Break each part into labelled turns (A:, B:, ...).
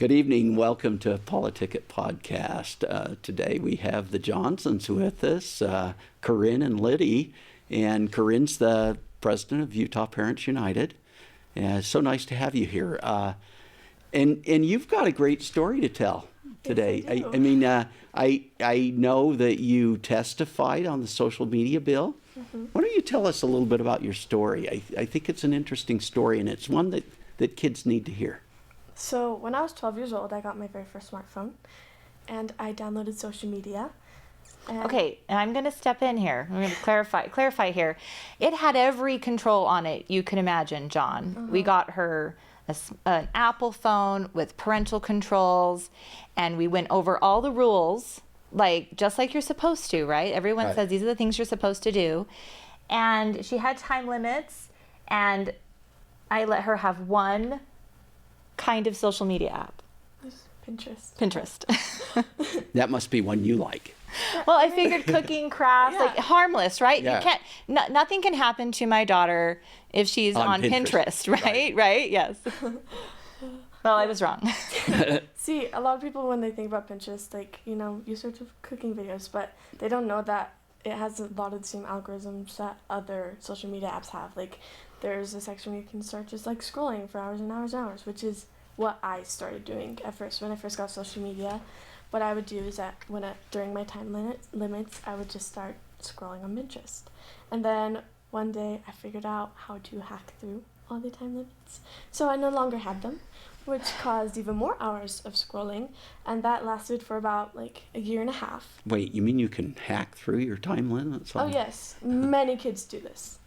A: Good evening. Welcome to PoliticIt podcast. Today we have the Johnsons with us, Corinne and Liddy. And Corinne's the president of Utah Parents United. It's so nice to have you here. And you've got a great story to tell today.
B: Yes, I do.
A: I know that you testified on the social media bill. Mm-hmm. Why don't you tell us a little bit about your story? I think it's an interesting story, and it's one that kids need to hear.
B: So when I was 12 years old, I got my very first smartphone, and I downloaded social media.
C: Okay, and I'm going to step in here. I'm going to clarify here. It had every control on it you can imagine, John.
B: Uh-huh.
C: We got her an Apple phone with parental controls, and we went over all the rules, just like you're supposed to, right? Everyone says these are the things you're supposed to do. And she had time limits, and I let her have one kind of social media app. Pinterest.
A: That must be one you like.
C: Well, I figured cooking, crafts, harmless, right?
A: Yeah.
C: You can't. Nothing can happen to my daughter if she's on Pinterest, right? Right? Yes. Well, I was wrong.
B: See, a lot of people, when they think about Pinterest, you search for cooking videos, but they don't know that it has a lot of the same algorithms that other social media apps have. There's a section where you can start just scrolling for hours and hours and hours, which is what I started doing at first. When I first got social media, what I would do is that during my time limits, I would just start scrolling on Pinterest. And then one day I figured out how to hack through all the time limits. So I no longer had them, which caused even more hours of scrolling. And that lasted for about a year and a half.
A: Wait, you mean you can hack through your time limits?
B: Oh, yes. Many kids do this.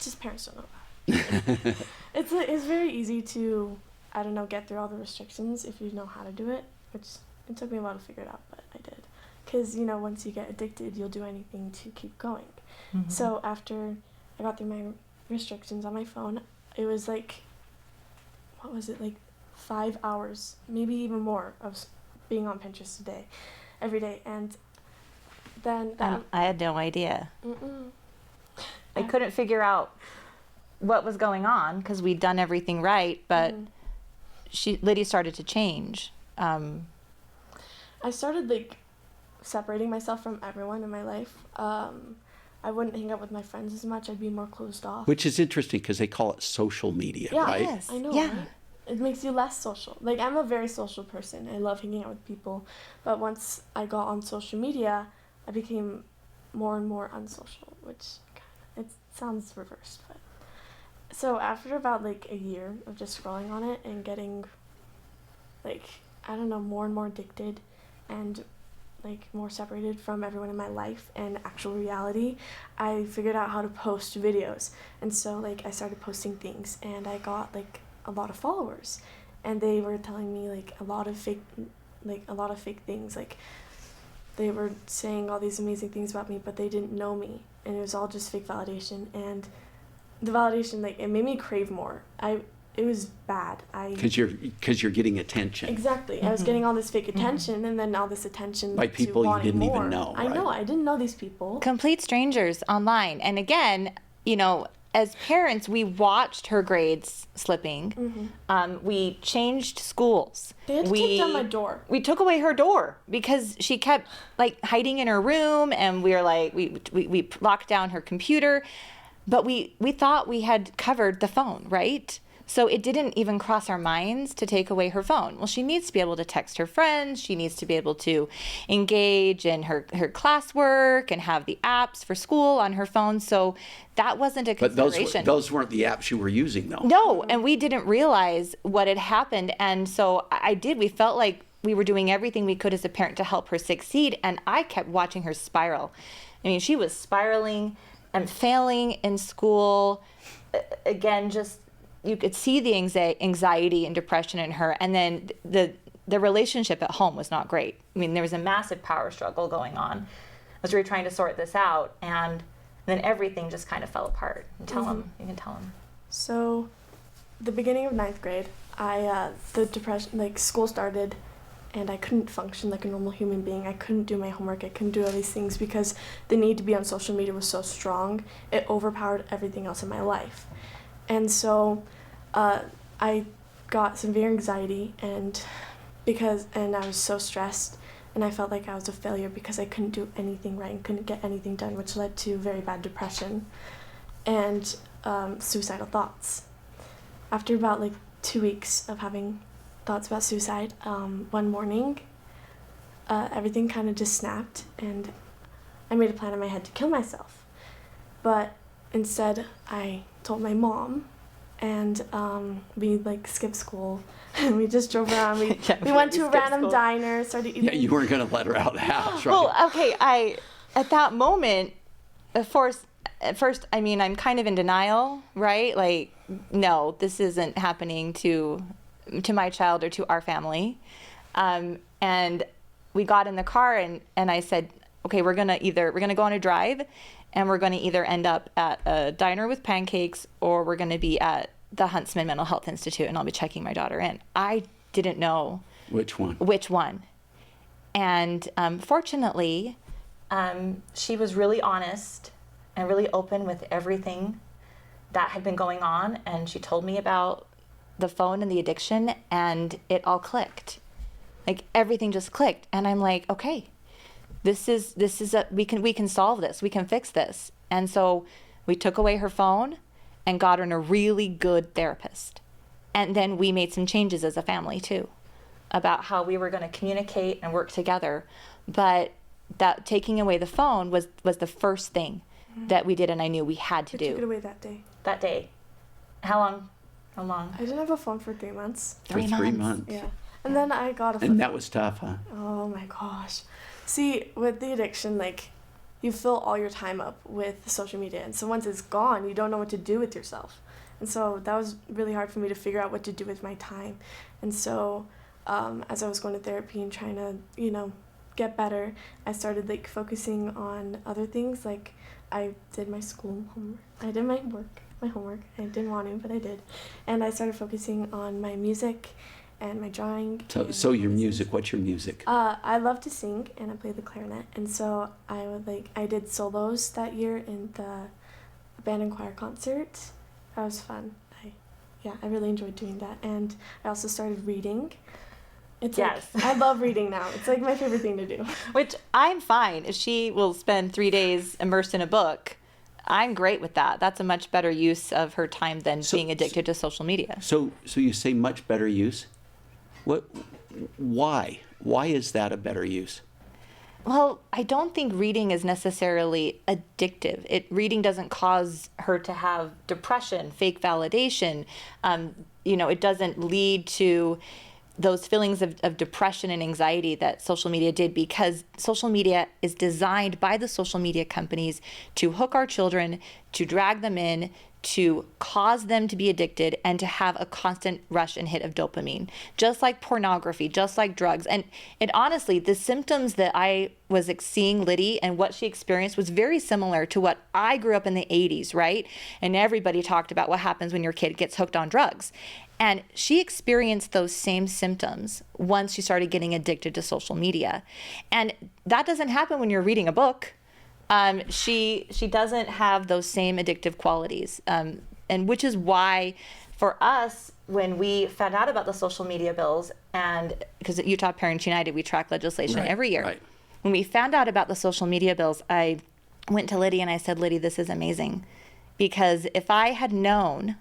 B: Just parents don't know that. It's very easy to, get through all the restrictions if you know how to do it, which it took me a while to figure it out, but I did. Because, once you get addicted, you'll do anything to keep going. Mm-hmm. So after I got through my restrictions on my phone, it was 5 hours, maybe even more, of being on Pinterest every day. And then
C: I had no idea.
B: Mm-mm.
C: I couldn't figure out what was going on because we'd done everything right, but Liddy started to change.
B: I started separating myself from everyone in my life. I wouldn't hang out with my friends as much. I'd be more closed off.
A: Which is interesting because they call it social media, right?
C: Yes.
B: I know,
C: yeah.
B: Right? It makes you less social. I'm a very social person. I love hanging out with people. But once I got on social media, I became more and more unsocial, which it sounds reversed. But so after about a year of just scrolling on it and getting more and more addicted and more separated from everyone in my life and actual reality, I figured out how to post videos. And so I started posting things, and I got a lot of followers, and they were telling me a lot of fake things. They were saying all these amazing things about me, but they didn't know me, and it was all just fake validation. And the validation, it made me crave more. It was bad.
A: Because you're getting attention.
B: Exactly. Mm-hmm. I was getting all this fake attention, and then all this attention
A: by people you didn't even know.
B: I know. I didn't know these people.
C: Complete strangers online. And again, as parents, we watched her grades slipping. Mm-hmm. We changed schools.
B: They had to take down my door.
C: We took away her door because she kept hiding in her room, and we were we locked down her computer, but we thought we had covered the phone, right? So it didn't even cross our minds to take away her phone. Well, she needs to be able to text her friends. She needs to be able to engage in her classwork and have the apps for school on her phone. So that wasn't a consideration.
A: But those weren't the apps you were using, though.
C: No, and we didn't realize what had happened. And so we felt like we were doing everything we could as a parent to help her succeed. And I kept watching her spiral. I mean, she was spiraling and failing in school. Again, just you could see the anxiety and depression in her, and then the relationship at home was not great. I mean, there was a massive power struggle going on as we were trying to sort this out, and then everything just kind of fell apart. You can tell them.
B: So, the beginning of 9th grade, the depression, school started, and I couldn't function like a normal human being. I couldn't do my homework. I couldn't do all these things because the need to be on social media was so strong. It overpowered everything else in my life. And so I got severe anxiety, and I was so stressed, and I felt like I was a failure because I couldn't do anything right and couldn't get anything done, which led to very bad depression and suicidal thoughts. After about like 2 weeks of having thoughts about suicide, one morning, everything kind of just snapped, and I made a plan in my head to kill myself. But instead, I told my mom, and we like skipped school, and we just drove around. We went to a random diner, started eating.
A: Yeah, you weren't going to let her out of the house, right?
C: Well, okay, at that moment, at first, I mean, I'm kind of in denial, right? Like, no, this isn't happening to my child or to our family. And we got in the car, and I said, okay, we're gonna go on a drive, and we're gonna either end up at a diner with pancakes, or we're gonna be at the Huntsman Mental Health Institute, and I'll be checking my daughter in. I didn't know
A: Which one.
C: And fortunately, she was really honest and really open with everything that had been going on, and she told me about the phone and the addiction, and it all clicked. Like, everything just clicked, and I'm like, okay, we can solve this, we can fix this. And so we took away her phone and got her in a really good therapist. And then we made some changes as a family too, about how we were going to communicate and work together. But that taking away the phone was the first thing that we did, and I knew we had to do.
B: Took it away that day.
C: That day. How long?
B: I didn't have a phone for 3 months.
A: For 3 months.
B: Yeah. And then I got a phone.
A: And that was tough, huh?
B: Oh my gosh. See, with the addiction, like, you fill all your time up with social media, and so once it's gone, you don't know what to do with yourself. And so that was really hard for me to figure out what to do with my time. And so as I was going to therapy and trying to, get better, I started like focusing on other things. Like, I did my school homework. I did my homework. I didn't want to, but I did. And I started focusing on my music and my drawing.
A: So your music, what's your music?
B: I love to sing, and I play the clarinet. And so I did solos that year in the band and choir concert. That was fun. I really enjoyed doing that. And I also started reading.
C: Yes.
B: Like, I love reading now. It's like my favorite thing to do.
C: Which I'm fine. If she will spend 3 days immersed in a book, I'm great with that. That's a much better use of her time than being addicted to social media.
A: So you say much better use? Why? Why is that a better use?
C: Well, I don't think reading is necessarily addictive. Reading doesn't cause her to have depression, fake validation. It doesn't lead to those feelings of depression and anxiety that social media did, because social media is designed by the social media companies to hook our children, to drag them in, to cause them to be addicted, and to have a constant rush and hit of dopamine, just like pornography, just like drugs. And honestly, the symptoms that I was seeing Liddy and what she experienced was very similar to what I grew up in the 80s, right? And everybody talked about what happens when your kid gets hooked on drugs. And she experienced those same symptoms once she started getting addicted to social media. And that doesn't happen when you're reading a book. She doesn't have those same addictive qualities. And which is why for us, when we found out about the social media bills, and because at Utah Parents United, we track legislation every year.
A: Right.
C: When we found out about the social media bills, I went to Liddy and I said, Liddy, this is amazing. Because if I had known,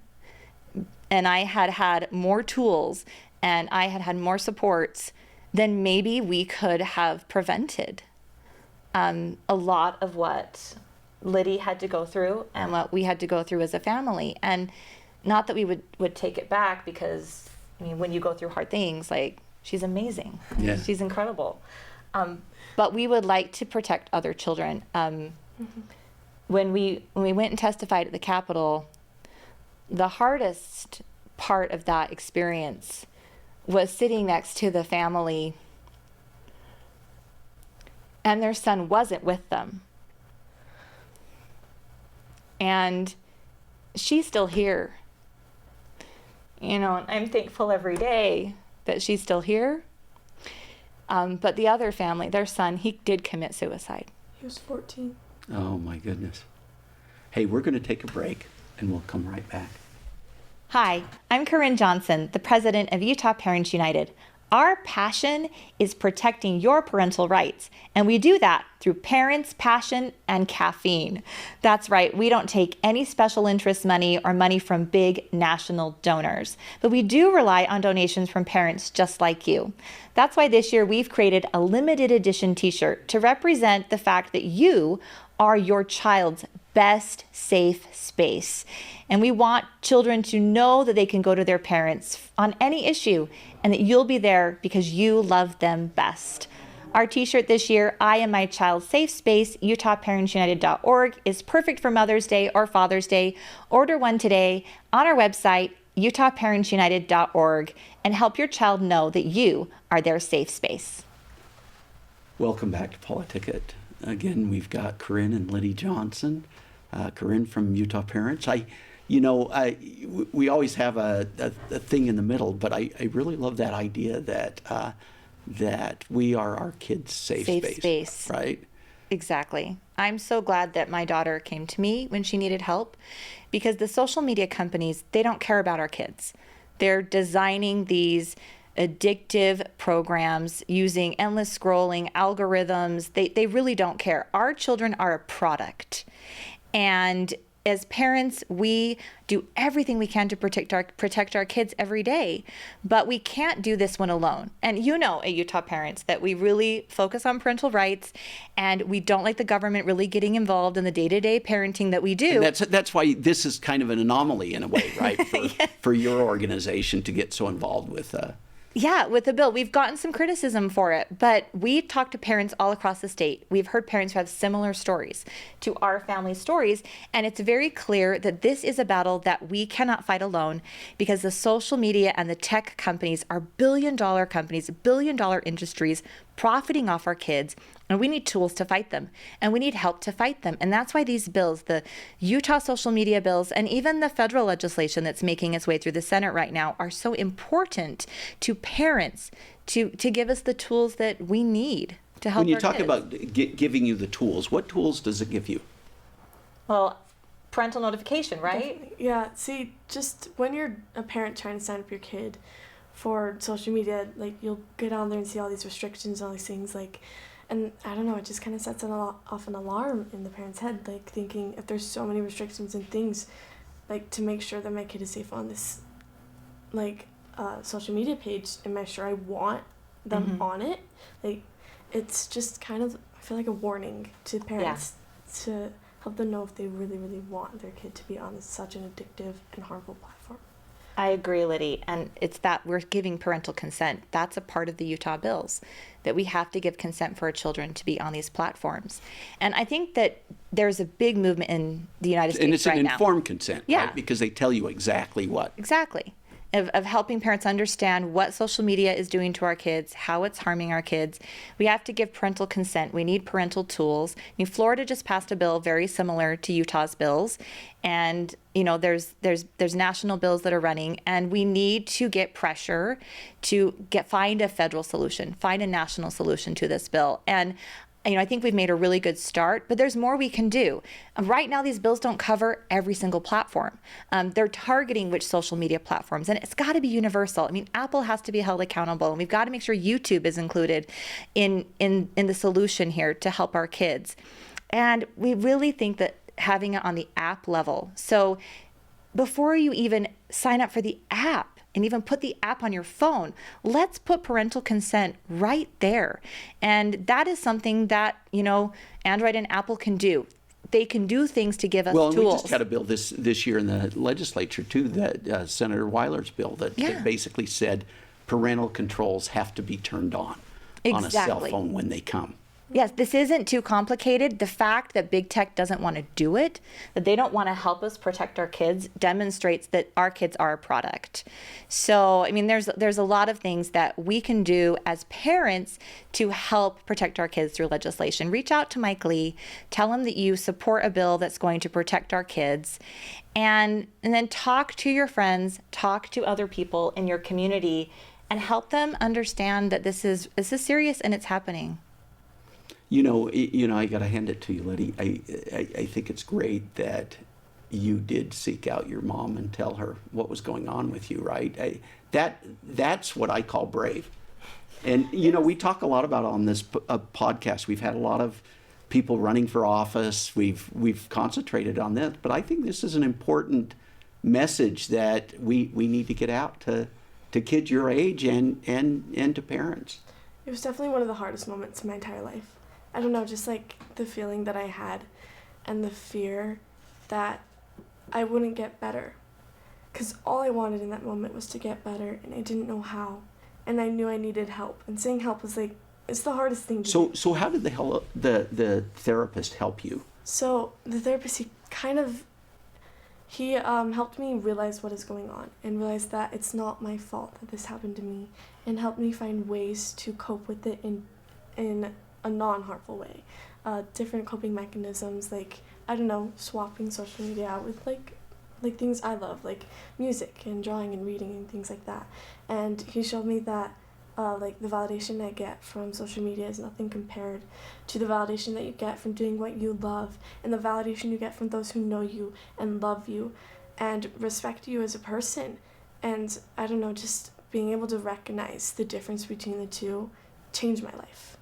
C: and I had more tools, and I had more supports, then maybe we could have prevented a lot of what Liddy had to go through and what we had to go through as a family. And not that we would take it back, because, I mean, when you go through hard things, like, she's amazing.
A: Yeah.
C: She's incredible. But we would like to protect other children. When we went and testified at the Capitol, the hardest part of that experience was sitting next to the family, and their son wasn't with them. And she's still here. And I'm thankful every day that she's still here. But the other family, their son, he did commit suicide.
B: He was 14.
A: Oh, my goodness. Hey, we're going to take a break, and we'll come right back.
C: Hi, I'm Corinne Johnson, the president of Utah Parents United. Our passion is protecting your parental rights, and we do that through parents, passion, and caffeine. That's right, we don't take any special interest money or money from big national donors, but we do rely on donations from parents just like you. That's why this year we've created a limited edition t-shirt to represent the fact that you are your child's best safe space. And we want children to know that they can go to their parents on any issue and that you'll be there because you love them best. Our t-shirt this year, I Am My Child's Safe Space, UtahParentsUnited.org, is perfect for Mother's Day or Father's Day. Order one today on our website, UtahParentsUnited.org, and help your child know that you are their safe space.
A: Welcome back to PoliticIt. Again, we've got Corinne and Liddy Johnson. Corinne from Utah Parents. We always have a thing in the middle, but I really love that idea that we are our kids' safe space. Right?
C: Exactly. I'm so glad that my daughter came to me when she needed help, because the social media companies, they don't care about our kids. They're designing these addictive programs using endless scrolling, algorithms. They really don't care. Our children are a product. And as parents, we do everything we can to protect our kids every day, but we can't do this one alone. And you know, at Utah Parents, that we really focus on parental rights, and we don't like the government really getting involved in the day-to-day parenting that we do.
A: And that's why this is kind of an anomaly in a way, right? For your organization to get so involved with.
C: Yeah, with the bill. We've gotten some criticism for it, but we talked to parents all across the state. We've heard parents who have similar stories to our family stories, and it's very clear that this is a battle that we cannot fight alone, because the social media and the tech companies are billion-dollar companies, billion-dollar industries profiting off our kids, and we need tools to fight them, and we need help to fight them. And that's why these bills, the Utah social media bills, and even the federal legislation that's making its way through the Senate right now, are so important to parents to give us the tools that we need to help our kids. When
A: you talk about giving you the tools, what tools does it give you?
C: Well, parental notification, right?
B: Yeah, see, just when you're a parent trying to sign up your kid for social media, like, you'll get on there and see all these restrictions and all these things, like, and I don't know, it just kind of sets off an alarm in the parent's head, like, thinking, if there's so many restrictions and things, like, to make sure that my kid is safe on this, like, social media page, am I sure I want them on it? Like, it's just kind of, I feel like, a warning to parents to help them know if they really, really want their kid to be on such an addictive and harmful platform.
C: I agree, Liddy, and it's that we're giving parental consent. That's a part of the Utah bills, that we have to give consent for our children to be on these platforms. And I think that there's a big movement in the United States right now.
A: And it's an informed consent,
C: yeah,
A: right? Because they tell you exactly what.
C: Exactly. Of helping parents understand what social media is doing to our kids, how it's harming our kids. We have to give parental consent. We need parental tools. I mean, Florida just passed a bill very similar to Utah's bills, and there's national bills that are running, and we need to get pressure to find a federal solution, find a national solution to this bill. And I think we've made a really good start, but there's more we can do. Right now, these bills don't cover every single platform. They're targeting which social media platforms, and it's got to be universal. I mean, Apple has to be held accountable, and we've got to make sure YouTube is included in the solution here to help our kids. And we really think that having it on the app level. So before you even sign up for the app, and even put the app on your phone, let's put parental consent right there. And that is something that, Android and Apple can do. They can do things to give us tools.
A: Well, we just had a bill this year in the legislature, too, that Senator Weiler's bill that basically said parental controls have to be turned on a cell phone when they come.
C: Yes, this isn't too complicated. The fact that big tech doesn't want to do it, that they don't want to help us protect our kids, demonstrates that our kids are a product. So, I mean, there's a lot of things that we can do as parents to help protect our kids through legislation. Reach out to Mike Lee, tell him that you support a bill that's going to protect our kids, and then talk to your friends, talk to other people in your community, and help them understand that this is serious and it's happening.
A: I got to hand it to you, Liddy. I think it's great that you did seek out your mom and tell her what was going on with you, right? That's what I call brave. And, we talk a lot about on this podcast. We've had a lot of people running for office. We've concentrated on this. But I think this is an important message that we need to get out to kids your age and to parents.
B: It was definitely one of the hardest moments in my entire life. I don't know, just like the feeling that I had and the fear that I wouldn't get better. Because all I wanted in that moment was to get better, and I didn't know how. And I knew I needed help. And saying help was like, it's the hardest thing to do.
A: So how did the therapist help you?
B: So the therapist, he helped me realize what is going on and realize that it's not my fault that this happened to me, and helped me find ways to cope with it in a non-harmful way. Different coping mechanisms, like, I don't know, swapping social media out with like things I love, like music and drawing and reading and things like that. And he showed me that like the validation I get from social media is nothing compared to the validation that you get from doing what you love, and the validation you get from those who know you and love you and respect you as a person. And I don't know, just being able to recognize the difference between the two changed my life.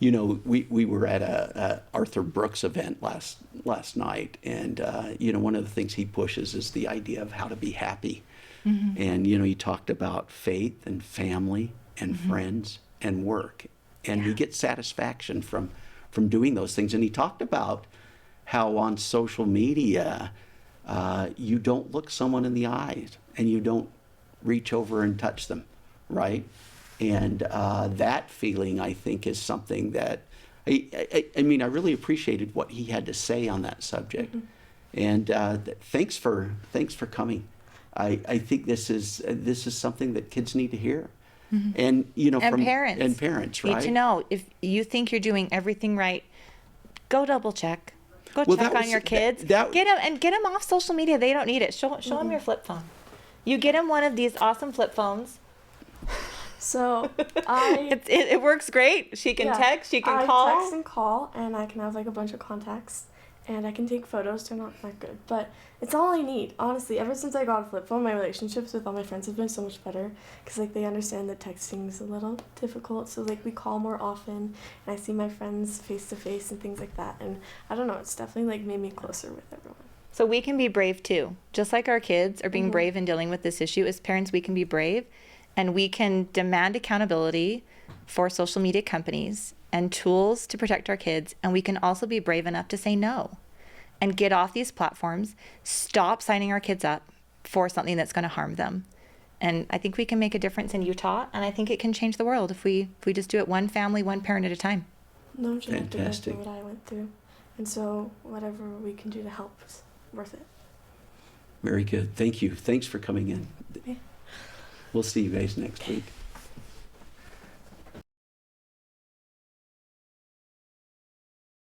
A: We were at a Arthur Brooks event last night, and one of the things he pushes is the idea of how to be happy. Mm-hmm. And he talked about faith and family and mm-hmm. friends and work, and we get satisfaction from doing those things. And he talked about how on social media you don't look someone in the eyes and you don't reach over and touch them, right? And that feeling, I think, is something that I really appreciated what he had to say on that subject. Mm-hmm. And thanks for coming. I think this is something that kids need to hear. Mm-hmm. And
C: from
A: parents, right?
C: Need to know if you think you're doing everything right, go double check. Go check on your kids. Get them off social media. They don't need it. Show mm-hmm. them your flip phone. You get them one of these awesome flip phones.
B: So
C: it works great. She can text, she can call.
B: I text and call, and I can have like a bunch of contacts, and I can take photos. They're not that good, but it's all I need. Honestly, ever since I got a flip phone, my relationships with all my friends have been so much better, because like they understand that texting is a little difficult. So like we call more often, and I see my friends face to face and things like that. And I don't know, it's definitely like made me closer with everyone.
C: So we can be brave too, just like our kids are being mm-hmm. brave in dealing with this issue. As parents, we can be brave. And we can demand accountability for social media companies and tools to protect our kids. And we can also be brave enough to say no and get off these platforms, stop signing our kids up for something that's going to harm them. And I think we can make a difference in Utah, and I think it can change the world if we just do it one family, one parent at a time.
B: No one should have to go through what I went through. And so whatever we can do to help is worth it.
A: Very good. Thank you. Thanks for coming in.
B: Yeah.
A: We'll see you guys next week.